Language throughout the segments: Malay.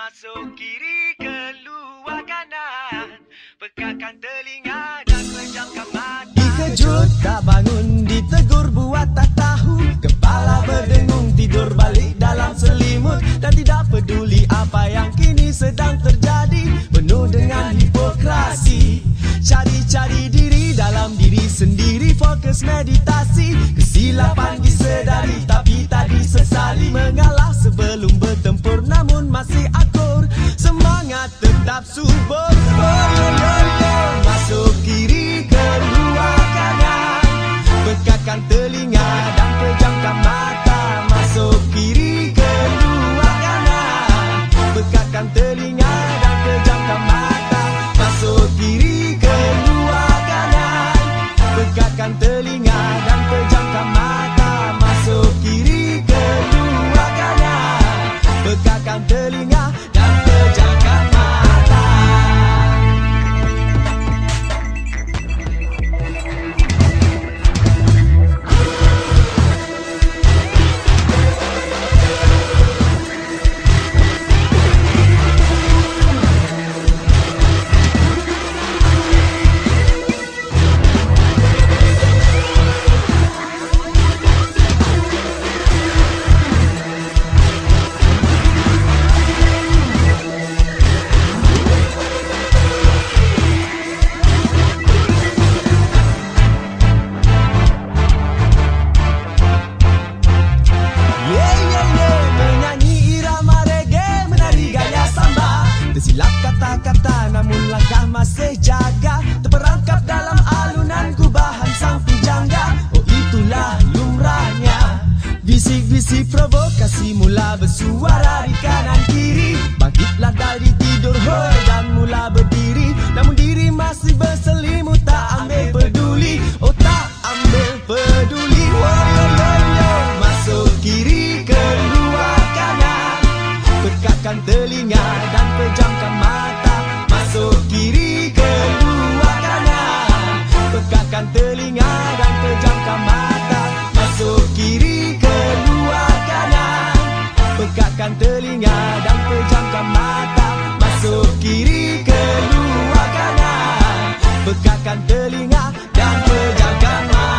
Masuk kiri, keluar kanan, pekakkan telinga dan pejamkan mata. Dikejut tak bangun, ditegur buat tak tahu. Kepala berdengung, tidur balik dalam selimut. Dan tidak peduli apa yang kini sedang terjadi. Penuh dengan hipokrasi, cari-cari diri dalam diri sendiri. Fokus meditasi, kesilapan disedari tapi tak disesali. Mengalah sebelum bertempur namun masih akur. Semangat tetap subur. Oh, yo, yo, yo. Masuk kiri, keluar kanan, pekakkan telinga dan pejamkan mata. Masuk kiri, keluar kanan, pekakkan telinga dan pejamkan mata. Masuk kiri, keluar kanan, pekakkan telinga dan pejamkan mata. Masuk kiri, keluar kanan, pekakkan telinga dan pejamkan mata. Tersilap kata-kata namun langkah masih jaga. Terperangkap dalam alunan gubahan sang pujangga. Oh itulah lumrahnya. Bisik-bisik provokasi mula bersuara di kanan kiri. Bangkitlah dari tidur hoi dan mula berdiri. Namun diri masih berselimut tak ambil peduli. Oh tak ambil peduli. Oh, yo, yo, yo. Masuk kiri, keluar kanan, pekakkan telinga dan pejamkan mata. Masuk kiri, keluar kanan, pekakkan telinga dan pejamkan mata. Masuk kiri, keluar kanan, pekakkan telinga dan pejamkan mata. Masuk kiri, keluar kanan, pekakkan telinga dan pejamkan mata.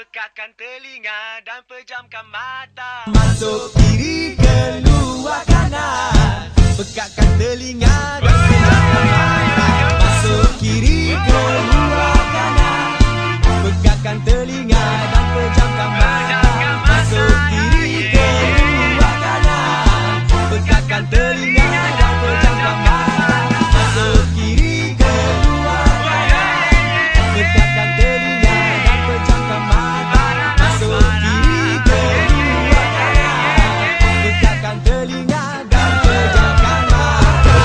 Pekakkan telinga dan pejamkan mata. Masuk kiri, keluar kanan, pekakkan telinga dan pejamkan mata. Masuk kiri, keluar kanan, pekakkan telinga dan pejamkan mata. Masuk kiri, keluar kanan, pekakkan telinga dan pejamkan mata. Masuk kiri, keluar kanan, pekakkan telinga dan pejamkan mata. Masuk kiri, keluar kanan, pekakkan telinga dan pejamkan mata.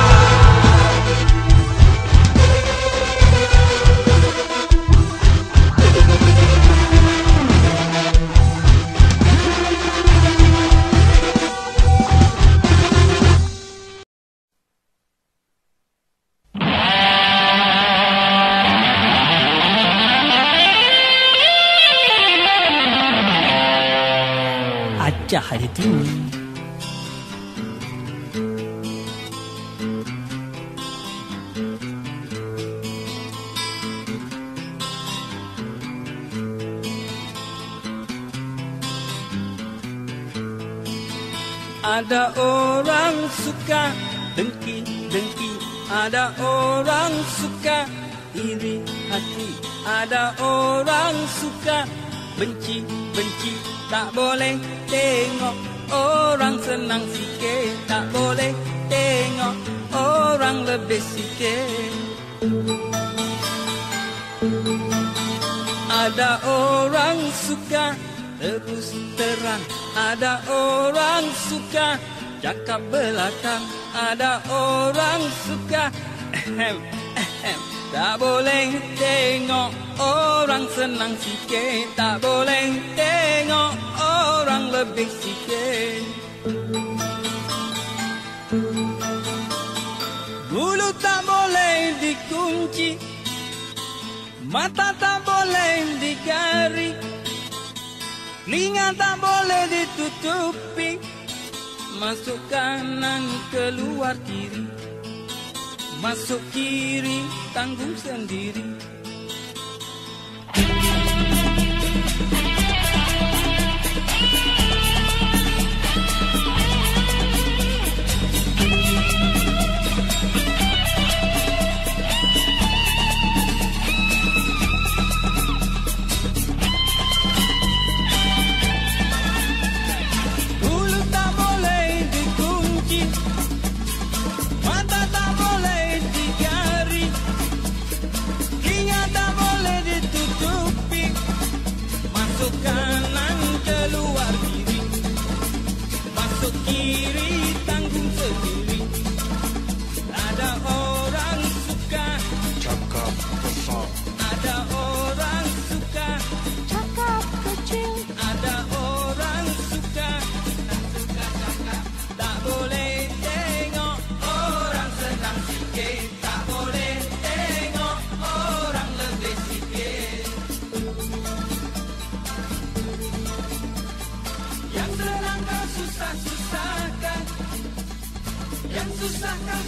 Acah hari tu. Ada orang suka dengki-dengki, ada orang suka iri hati, ada orang suka benci-benci. Tak boleh tengok orang senang sikit, tak boleh tengok orang lebih sikit. Ada orang suka terus terang, ada orang suka cakap belakang. Ada orang suka tak boleh tengok orang senang sikit, tak boleh tengok orang lebih sikit. Mulut tak boleh dikunci, mata tak boleh digari, telinga tak boleh ditutupi, masuk kanan keluar kiri, masuk kiri tanggung sendiri.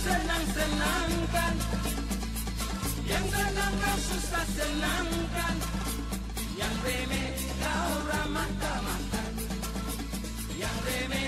Senang-senangkan, yang senang kau susah senangkan, yang remeh kau ramah-tamahkan, yang remeh